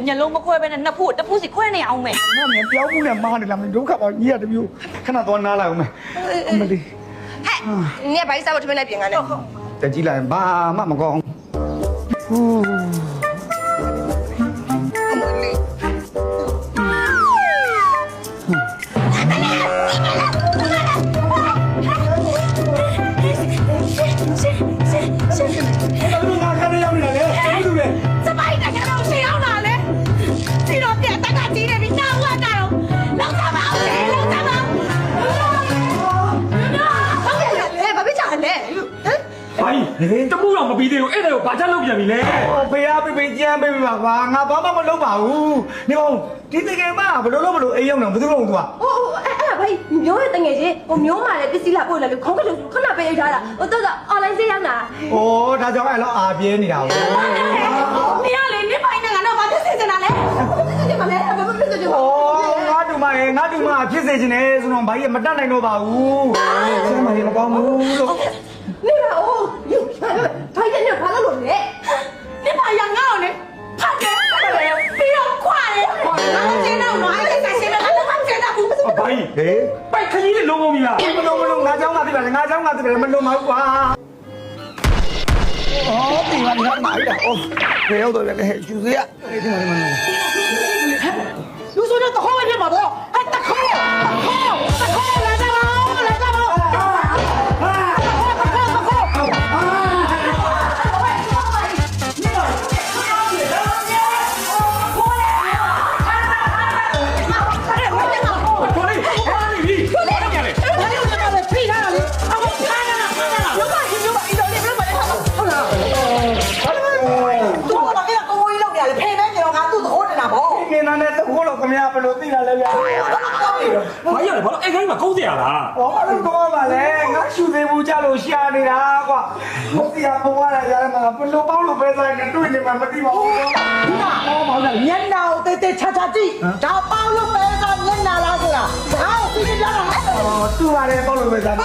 မျက်လုံးမခွဲပဲနဲ့နှစ်ဖူးတစ်ဖူးစီခွဲနေအောင်မယ် ငါမြန်ပြောင်းမှုနဲ့မားနေလားမင်းဒုက္ခပါကြီးရတမျိုးခဏသွားနားလိုက်အောင်မယ်အမလေး ဟဲ့နင်ကဘာကြီးစားဖို့ထမင်းလိုက်ပြင်ကနေ တက်ကြည့်လိုက်ဘာမှမကောင်းဟူး အမလေး ငါခဏရောက်နေတယ်လေသူလေ စပိုက်တကတော့ရှင်းအောင်လာလေဒီတော့ပြတက်ကကြီးနေပြီနောက်လာတာတော့လောက်တာပါအောင်လေလောက်တာပါ ဟုတ်ကဲ့လေဘာဖြစ်ချင်လဲဟမ် ဘာကြီးတမှုတော့မပြီးသေးဘူးအဲ့ဒါကိုဘာချက်လုပ်ပြန်ပြီလဲ ဖေးပေးပေးကြမ်းပေးပါကွာငါဘာမှမလုပ်ပါဘူးနေအောင်ဒီတကယ်မှဘလို့လို့အိမ်ရောက်နေဘယ်သူလို့သူက ဟိုအဲ့ဒါဘာကြီးမျိုးရဲ့တငယ်ချင်းဟိုမျိုးမာတဲ့ပစ္စည်းလာပို့လာလို့ခေါင်းကလေးခဏပေးလိုက်ထားတာဟိုတော့ online ဈေးရောက်တာ ဩဒါကြောင့်အဲ့လောက်အာပြဲနေတာကို နေရလေနေပိုင်နဲ့ကတော့ဘာဖြစ်စေချင်တာလဲ ဒီမှာလည်းဘာဖြစ်ဖြစ်ကြ ဩငါတူမဖြစ်စေချင်တယ်ဆိုတော့ဘာကြီးမတတ်နိုင်တော့ပါဘူးဆမ်းမလေးမကောင်းဘူးလို့ နေပါဦးယူထိုင်နေဘာလို့လဲ နေပိုင်ရငါ့ကိုလေဖတ်တယ်ပြီးတော့ခွာတယ်ငါကျင်းတော့မအဲ့ဒါရှင်းမယ်ငါတော့မကျင်းတော့ဘူး ဘာကြီး ဟေး ပိုက်ခကြီးလေးလုံးကုန်ပြီလား မလို့ငါเจ้าငါသိပါလေငါเจ้าငါသိပါလေမလို့မဟုတ်ကွာဩဒီမှာငါမာရတာဩဘယ်ရောက်တော့လဲယူစေရဒီမှာ လူဆိုတော့တခေါ်ဝင်ပြမှာပေါ့အဲ့တခေါ်လာကြပါလာကြပါ ခေါ်လေးဟာနေပြီခေါ်လေးပြန်လေ ဘာလို့လဲဖိထားတာလေအခုဖားနေတာရုပ်ပါရှင်ရုပ်ပါအီတော်လေးဘယ်လိုလဲဟုတ်လားသူကတော့အဲ့ကိုကြီးလောက်နေရလေဖေးနေကြတော့ငါသူ့သဘောတင်တာပေါ့ နေနာနဲ့တခိုးလို့ခမရဘယ်လိုသိတာလဲဗျာ ဘာကြီးလဲဘာလို့အဲ့ခိုင်းမှာကုန်းစရာလား ။ဘာလို့တော့ပါလဲ။ငါရှူသေးဘူးကြလို့ရှာနေတာကွာ။ဟုတ်စီကပေါ်လာရတယ်မှာဘလို့ပေါင်းလို့ပဲဆိုင်နဲ့တွေ့နေမှမသိပါဘူး။ ဒီမှာဟောပါဦးညနာကိုတေးတေးချာချာကြည့်ဒါပေါင်းလို့ပဲဆိုညနာလားဆိုတာဒါကိုသိကြရတာ တူပါတယ်ပေါင်းလို့ပဲဆိုင်